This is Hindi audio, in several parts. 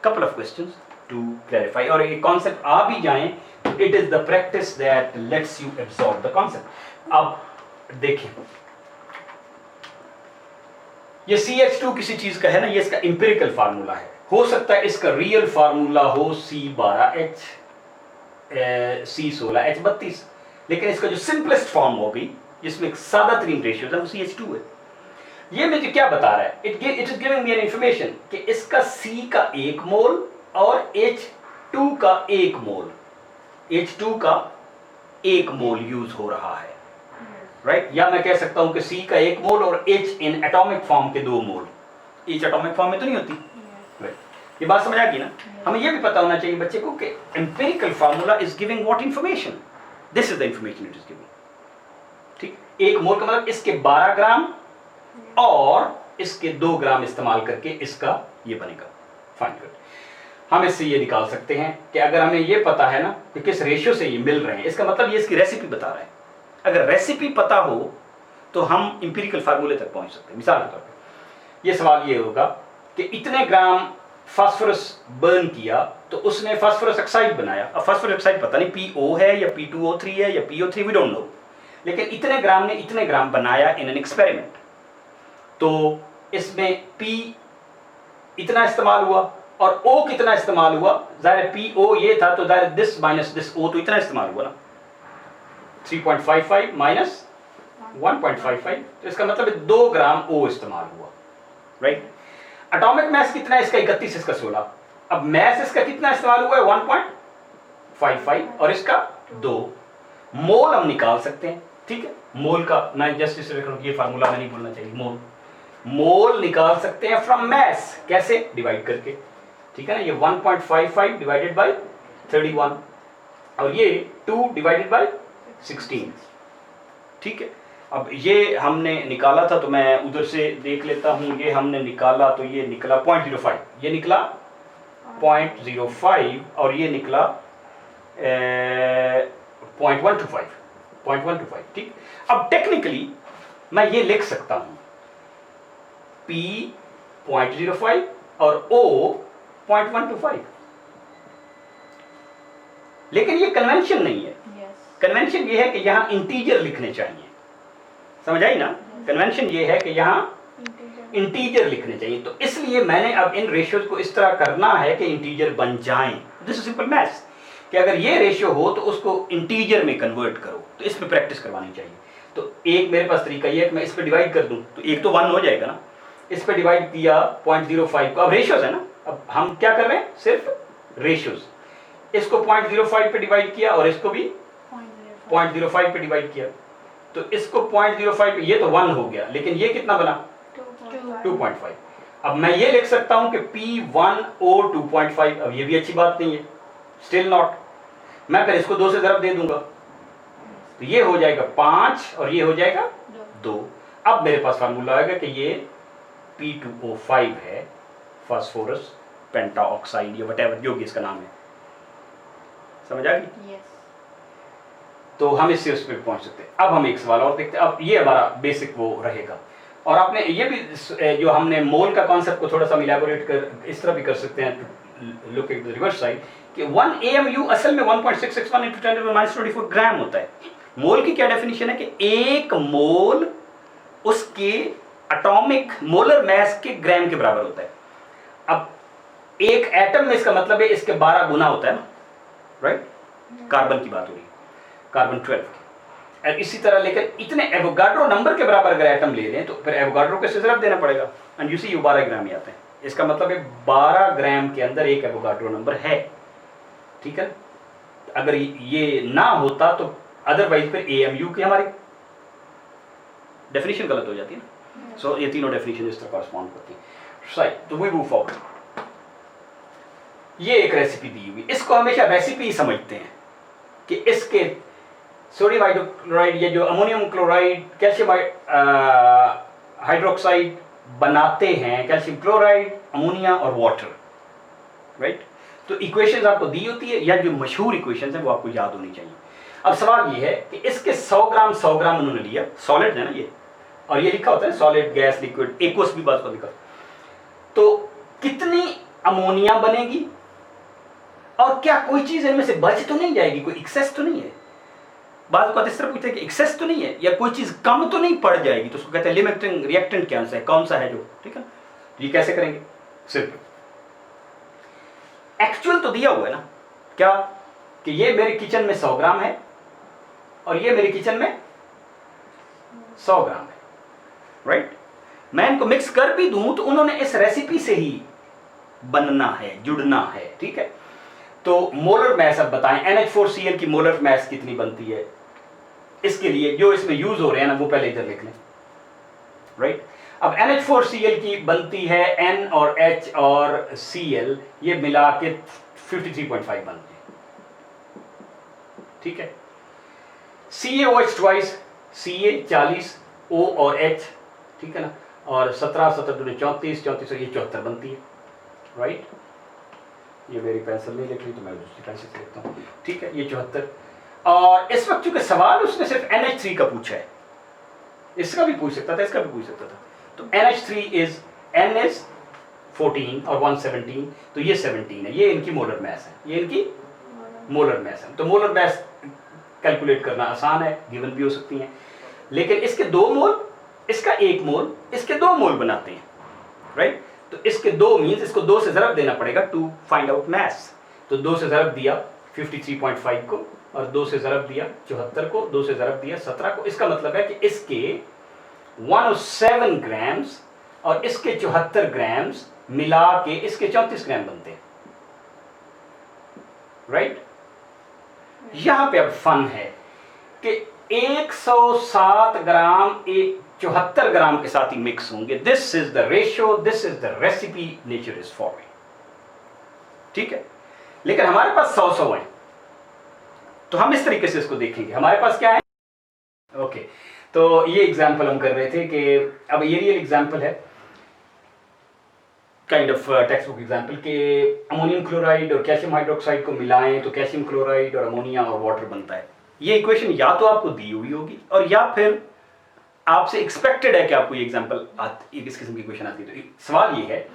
couple of questions to clarify. और ये concept आ भी जाएं तो it is the practice that lets you absorb the concept. अब देखें, ये CH2 किसी चीज का है ना, ये इसका इंपेरिकल फार्मूला है. हो सकता है इसका रियल फार्मूला हो C12H C16 H32, लेकिन इसका जो सिंपलेस्ट फॉर्म होगी जिसमें एक सादा तरीन रेशियो है वो CH2 है. ये मुझे क्या बता रहा है? It is giving me an information कि इसका C का 1 मोल और H2 का 1 मोल, H2 का 1 मोल यूज हो रहा है, राइट? या मैं कह सकता हूं कि C का 1 मोल और H इन एटॉमिक फॉर्म के 2 मोल. H एटॉमिक फॉर्म में तो नहीं होती, राइट? ये बात समझ आ गई ना? हमें ये भी पता होना चाहिए बच्चे को कि empirical formula is giving what information, this is the information it is giving. ठीक, 1 मोल का मतलब इसके 12 ग्राम और इसके 2 ग्राम इस्तेमाल करके इसका ये बनेगा. Fine, good. हम इससे ये निकाल सकते हैं कि अगर हमें ये पता है ना कि किस रेशियो से ये मिल रहे हैं, इसका मतलब ये इसकी रेसिपी बता रहा है. अगर रेसिपी पता हो तो हम इंपीरिकल फार्मूले तक पहुंच सकते हैं. मिसाल के तौर पे ये सवाल ये होगा कि इतने ग्राम फास्फोरस बर्न किया तो उसने फास्फोरस ऑक्साइड बनाया. अब फास्फोरस ऑक्साइड पता नहीं PO है या P2O3 है या PO3, वी डोंट नो, लेकिन इतने ग्राम ने इतने ग्राम बनाया इन एन एक्सपेरिमेंट. तो इसमें P इतना इस्तेमाल हुआ और O कितना इस्तेमाल हुआ. जाहिर PO ये था तो जाहिर दिस माइनस दिस O, तो इतना इस्तेमाल हुआ ना, 3.55 माइनस 1.55, तो इसका मतलब 2 ग्राम O इस्तेमाल हुआ, राइट? एटॉमिक मास कितना है इसका? 31, इसका 16. अब मास इसका कितना इस्तेमाल हुआ है? 1.55 और इसका 2. मोल हम निकाल सकते हैं, ठीक है? मोल का मैं जस्ट इसे लिख रहा हूं, ये फार्मूला में नहीं भूलना चाहिए. मोल निकाल सकते हैं फ्रॉम मास. कैसे? डिवाइड करके, ठीक है ना? ये 1.55 डिवाइडेड बाय 31 और ये 2 डिवाइडेड बाय 16, ठीक है? अब ये हमने निकाला था तो मैं उधर से देख लेता हूं. ये हमने निकाला तो ये निकला 0.05, ये निकला 0.05 और ये निकला 0.125, ठीक? अब टेक्निकली मैं ये लिख सकता हूं P 0.05 और O 0.125, लेकिन ये कन्वेंशन नहीं है. कन्वेंशन ये है कि यहाँ इंटीजर लिखने चाहिए. समझ आई ना? कन्वेंशन ये है कि यहाँ इंटीजर लिखने चाहिए. तो इसलिए मैंने अब इन रेशियोज को इस तरह करना है कि इंटीजर बन जाएं. दिस इज सिंपल मैथ्स कि अगर ये रेशियो हो तो उसको इंटीजर में कन्वर्ट करो. तो इस पे प्रैक्टिस करवानी चाहिए. तो एक मेरे पास तरीका ये है कि मैं इस पे डिवाइड कर दूं तो एक तो 1 हो जाएगा ना. इस पे डिवाइड किया 0.05 को. अब रेशियोज है ना, अब हम क्या कर रहे हैं? सिर्फ रेशियोज. इसको 0.05 पे डिवाइड किया और इसको भी 0.05 पे डिवाइड किया. तो इसको 0.05 पे, ये तो 1 हो गया, लेकिन ये कितना बना? 2.5. अब मैं ये लिख सकता हूं कि P1O 2.5. अब ये भी अच्छी बात नहीं है, स्टिल नॉट. मैं फिर इसको 2 से ज़रब दे दूंगा तो ये हो जाएगा 5 और ये हो जाएगा 2. अब मेरे पास फार्मूला आएगा कि ये P2O5 है, फास्फोरस पेंटाऑक्साइड या व्हाटएवर जो भी इसका नाम है. समझ आ गई? तो हम इससे उस पर पहुंच सकते हैं. अब हम एक सवाल और देखते हैं. अब ये हमारा बेसिक वो रहेगा. और आपने ये भी जो हमने मोल का कॉन्सेप्ट को थोड़ा सा इलैबोरेट कर इस तरह भी कर सकते हैं, look at the reverse side, कि 1 AMU असल में 1.661 × 10⁻⁴ ग्राम होता है. मोल की क्या डेफिनेशन है कि 1 मोल उसके एटॉमिक मोलर मास के ग्राम के बराबर होता है. अब एक एटम में इसका मतलब है इसके 12 गुना होता है ना, राइट? कार्बन की बात हो रही है, कार्बन 12 की. और इसी तरह लेकर इतने एवोगाड्रो नंबर के बराबर अगर एटम ले लें तो फिर एवोगाड्रो के सिर्फ देना पड़ेगा. एंड यू सी 12 ग्राम ही आते हैं. इसका मतलब है 12 ग्राम के अंदर एक एवोगाड्रो नंबर है, ठीक है? अगर ये ना होता तो अदरवाइज फिर AMU की हमारी डेफिनेशन गलत हो जाती है ना. सो ये तीनों डेफिनेशन इस तरह कॉरेस्पॉन्ड करती है. सही, तो वी मूव फॉरवर्ड. ये एक रेसिपी दी हुई, इसको हमेशा रेसिपी ही समझते हैं कि इसके सोडियम हाइड्रोक्लोराइड, ये जो अमोनियम क्लोराइड, कैल्शियम हाइड्रोक्साइड बनाते हैं, कैल्शियम क्लोराइड, अमोनिया और वाटर, राइट? तो इक्वेशंस आपको दी होती है या जो मशहूर इक्वेशंस हैं वो आपको याद होनी चाहिए. अब सवाल ये है कि इसके 100 ग्राम उन्होंने लिया, सॉलिड है ना ये, और ये लिखा होता है सॉलिड, गैस, लिक्विड, एक्वस भी बात को लिखा. तो कितनी अमोनिया बनेगी, और क्या कोई चीज इनमें से बच तो नहीं जाएगी, कोई एक्सेस तो नहीं है। बात को इस तरह पूछते हैं कि एक्सेस तो नहीं है या कोई चीज कम तो नहीं पड़ जाएगी, तो उसको कहते हैं लिमिटिंग रिएक्टेंट क्या है, कौन सा है जो, ठीक है। तो ये कैसे करेंगे, सिर्फ एक्चुअल तो दिया हुआ है ना, क्या कि ये मेरे किचन में 100 ग्राम है और ये मेरे किचन में 100 ग्राम है, राइट। मैं इनको मिक्स कर भी दूं तो उन्होंने इस रेसिपी से ही बनना है, जुड़ना है, ठीक है। तो मोलर मैस अब बताएं, NH4Cl की मोलर मैस कितनी बनती है, इसके लिए जो इसमें यूज हो रहे हैं ना वो पहले इधर लिख लें, राइट। अब NH4Cl की बनती है N और H और Cl ये मिला के 53.5 बनती है, ठीक है। CaOH ट्वाइस, Ca 40, O और H, ठीक है ना, और 17 17 34 34 ये 74 बनती है, राइट। ये मेरी पेंसिल नहीं लिख रही तो मैं दूसरी पेंसिल से लिखता हूँ, ठीक है। ये 74, और इस वक्त चूंकि सवाल उसने सिर्फ NH3 का पूछा है, इसका भी पूछ सकता था, इसका भी पूछ सकता था। तो NH3 इज N इज 14 और 117, तो ये 17 है, ये इनकी मोलर मैस है, ये इनकी मोलर मैस है। तो मोलर मैस कैलकुलेट करना आसान है, गिवन भी हो सकती हैं, लेकिन इसके 2 मोल, इसका 1 मोल, इसके 2 मोल बनाते हैं, राइट। तो इसके 2 मीन्स इसको 2 से ज़रब देना पड़ेगा टू फाइंड आउट मैस। तो 2 से ज़रब दिया 53.5 को, और 2 से ज़रब दिया 74 को, 2 से ज़रब दिया 17 को। इसका मतलब है कि इसके 107 ग्राम्स और इसके 74 ग्राम्स मिला के इसके 34 ग्राम बनते हैं, राइट। यहां पे अब फन है कि 107 ग्राम 74 ग्राम के साथ ही मिक्स होंगे। This is the ratio, this is the recipe nature is following, ठीक है। लेकिन हमारे पास 100 है, तो हम इस तरीके से इसको देखेंगे। हमारे पास क्या है, ओके। तो ये एग्जाम्पल हम कर रहे थे कि अब ये रियल एग्जाम्पल है, kind of text book example, कि अमोनियम क्लोराइड और कैल्शियम हाइड्रोक्साइड को मिलाएं तो कैल्शियम क्लोराइड और अमोनिया और वाटर बनता है। ये इक्वेशन या तो आपको दी हुई होगी और या फिर आपसे एक्सपेक्टेड है कि आपको ये एग्जाम्पल इस किस्म की इक्वेशन आती है। तो सवाल ये है,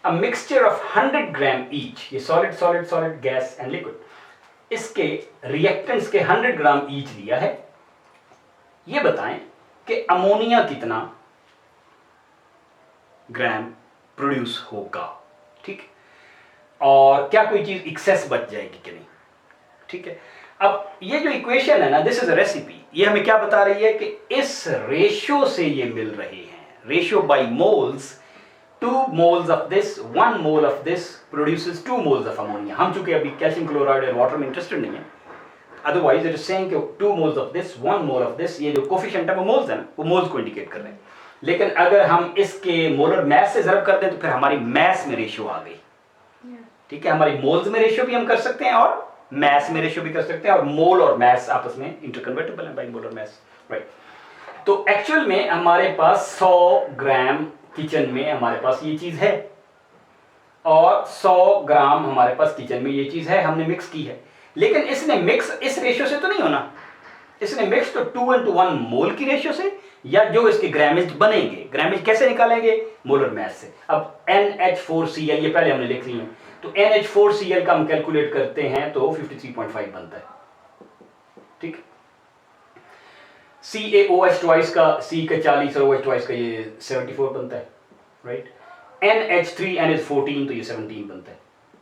a mixture of 100 gram each, ये solid solid solid gas and liquid, इसके रिएक्टेंट्स के 100 ग्राम ईच दिया है। ये बताएं कि अमोनिया कितना ग्राम प्रोड्यूस होगा, ठीक है, और क्या कोई चीज एक्सेस बच जाएगी कि नहीं, ठीक है। अब ये जो इक्वेशन है ना, दिस इज अ रेसिपी, ये हमें क्या बता रही है कि इस रेशियो से ये मिल रहे हैं, ratio by moles, 2 moles of this, 1 mole of this produces 2 moles of ammonia। हम चूंकि अभी कैल्शियम क्लोराइड और वाटर में इंटरेस्टेड नहीं है, अदरवाइज इट इज सेइंग कि 2 moles of this, 1 mole of this, ये जो कोफिशिएंट है वो मोल्स है ना, वो मोल्स को इंडिकेट कर रहे हैं। लेकिन अगर हम इसके मोलर मैस से ज़रब कर दें तो फिर हमारी मैस में रेशियो आ गई, ठीक है। हमारी मोल्स में रेशियो भी हम कर सकते हैं और मैस में रेशियो भी कर सकते हैं, और मोल और मैस आपस में इंटरकन्वर्टेबल है बाय मोलर मैस, राइट। तो एक्चुअल में हमारे पास 100 ग्राम किचन में हमारे पास ये चीज है, और 100 ग्राम हमारे पास किचन में ये चीज है, हमने मिक्स की है। लेकिन इसने मिक्स इस रेशियो से तो नहीं होना, इसने मिक्स तो 2:1 मोल की रेशियो से, या जो इसके ग्रामेज बनेंगे, ग्रामेज कैसे निकालेंगे, मोलर मैस से। अब NH4Cl ये पहले हमने लिख ली है, तो NH4Cl का हम कैलकुलेट करते हैं तो 53.5 बनता है, ठीक। CaOH ट्वाइस का, C का 40 और OH ट्वाइस का ये 74 बनता है, राइट। NH3NH14 तो ये 17 बनता है।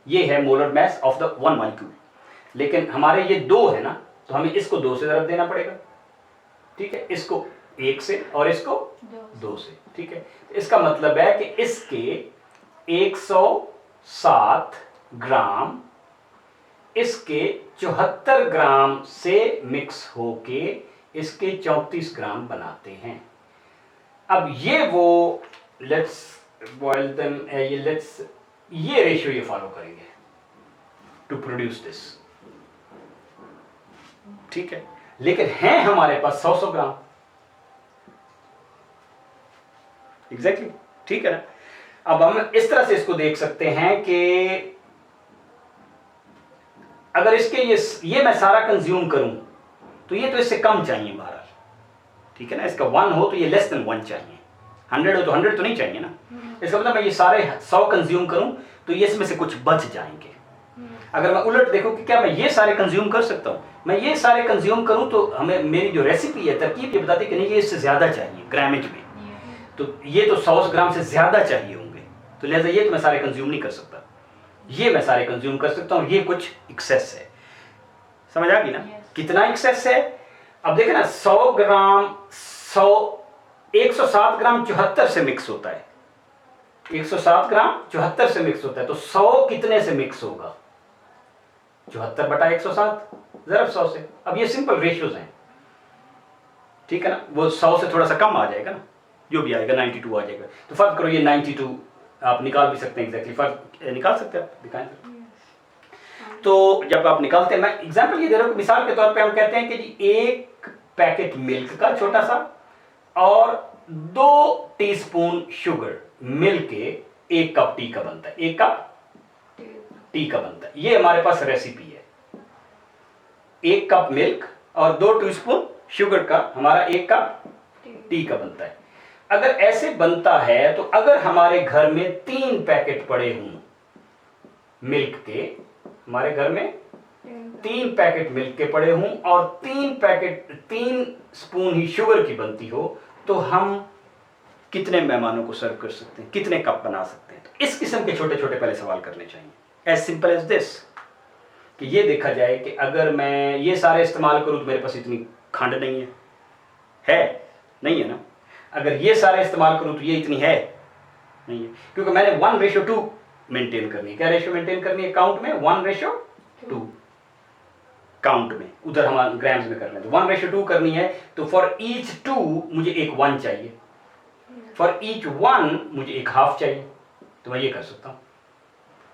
ये है molar mass of the 1 molecule. लेकिन हमारे ये 2 है ना, तो हमें इसको 2 से ज़रब देना पड़ेगा, ठीक है, इसको 1 से और इसको 2 से, ठीक है। इसका मतलब है कि इसके 107 ग्राम इसके 74 ग्राम से मिक्स होके इसके 34 ग्राम बनाते हैं। अब ये वो लेट्स बॉइल देम, ये रेशियो ये फॉलो करेंगे टू प्रोड्यूस दिस, ठीक है। लेकिन है हमारे पास 100 ग्राम, एग्जैक्टली, ठीक है ना। अब हम इस तरह से इसको देख सकते हैं कि अगर इसके ये मैं सारा कंज्यूम करूं तो ये तो इससे कम चाहिए बहरहाल, ठीक है ना। इसका 1 हो तो ये लेस देन 1 चाहिए, 100 हो तो 100 तो नहीं चाहिए ना। इसका मतलब मैं ये सारे 100 कंज्यूम करूं तो ये इसमें से कुछ बच जाएंगे। अगर मैं उलट देखूं कि क्या मैं ये सारे कंज्यूम कर सकता हूं, मैं ये सारे कंज्यूम करूं तो हमें मेरी जो रेसिपी है, तरकीब ये बताती है कि नहीं ये इससे ज़्यादा चाहिए ग्रामेज में, तो ये तो 100 ग्राम से ज़्यादा चाहिए होंगे, तो लिहाजा ये तो मैं सारे कंज्यूम नहीं कर सकता, ये मैं सारे कंज्यूम कर सकता हूँ, ये कुछ एक्सेस है। समझ आ गई ना? कितना एक्सेस है? अब देखें ना, 100 ग्राम 107 ग्राम 74 से मिक्स होता है, 107 ग्राम 74 से मिक्स होता है, तो 100 कितने से मिक्स होगा? 74 बटा 107 ज़रब 100 से। अब ये सिंपल रेशियोज हैं, ठीक है ना, वो 100 से थोड़ा सा कम आ जाएगा ना, जो भी आएगा 92 आ जाएगा, तो फर्क करो, ये 92 आप निकाल भी सकते हैं, एग्जैक्टली फर्क निकाल सकते हैं, आप दिखाएं सर। तो जब आप निकालते हैं, मैं एग्जांपल ये दे रहा हूँ, मिसाल के तौर पे हम कहते हैं कि जी 1 पैकेट मिल्क का छोटा सा और 2 टीस्पून शुगर मिल के 1 कप टी का बनता है, 1 कप टी का बनता है, ये हमारे पास रेसिपी है। 1 कप मिल्क और 2 टीस्पून शुगर का हमारा 1 कप टी का बनता है। अगर ऐसे बनता है तो अगर हमारे घर में 3 पैकेट पड़े हों मिल्क के, हमारे घर में 3 पैकेट मिल्क के पड़े हों और 3 स्पून ही शुगर की बनती हो, तो हम कितने मेहमानों को सर्व कर सकते हैं, कितने कप बना सकते हैं? तो इस किस्म के छोटे छोटे पहले सवाल करने चाहिए, एज सिंपल एज दिस, कि ये देखा जाए कि अगर मैं ये सारे इस्तेमाल करूं तो मेरे पास इतनी खंड नहीं है नहीं है ना, अगर ये सारे इस्तेमाल करूं तो ये इतनी है नहीं है, क्योंकि मैंने 1:2 मेंटेन करनी है। क्या रेशियो मेंटेन करनी है काउंट में? 1:2 काउंट में, उधर हम ग्राम्स में कर रहे हैं, तो 1:2 करनी है, तो फॉर ईच 2 मुझे एक 1 चाहिए, फॉर ईच 1 मुझे एक हाफ चाहिए, तो मैं ये कर सकता हूँ।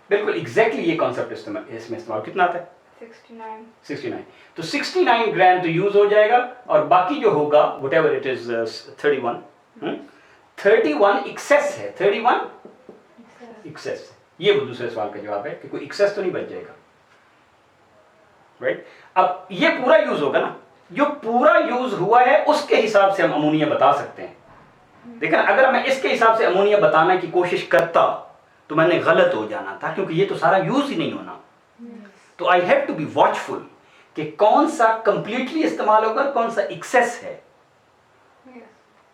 बिल्कुल एग्जैक्टली ये कॉन्सेप्ट इसमें इस्तेमाल कितना आता है? 69। तो 69 ग्राम तो यूज हो जाएगा और बाकी जो होगा whatever it is 31 access है, 31 एक्सेस है। ये वो दूसरे सवाल का जवाब है कि कोई एक्सेस तो नहीं बच जाएगा, राइट? अब ये पूरा यूज होगा ना, जो पूरा यूज हुआ है उसके हिसाब से हम अमोनिया बता सकते हैं। देखा, अगर मैं इसके हिसाब से अमोनिया बताने की कोशिश करता तो मैंने गलत हो जाना था, क्योंकि ये तो सारा यूज ही नहीं होना। तो I have to be watchful कि कौन सा कंप्लीटली इस्तेमाल होगा, कौन सा एक्सेस है,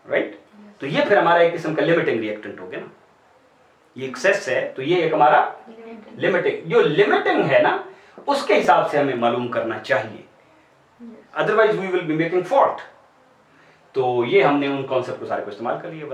राइट? तो ये फिर हमारा एक किस्म का लिमिटिंग रिएक्टेंट हो गया ना, ये एक्सेस है तो ये एक हमारा लिमिटिंग, जो लिमिटिंग है ना उसके हिसाब से हमें मालूम करना चाहिए, otherwise we will be making fault. तो ये हमने उन कॉन्सेप्ट को सारे को इस्तेमाल कर लिया।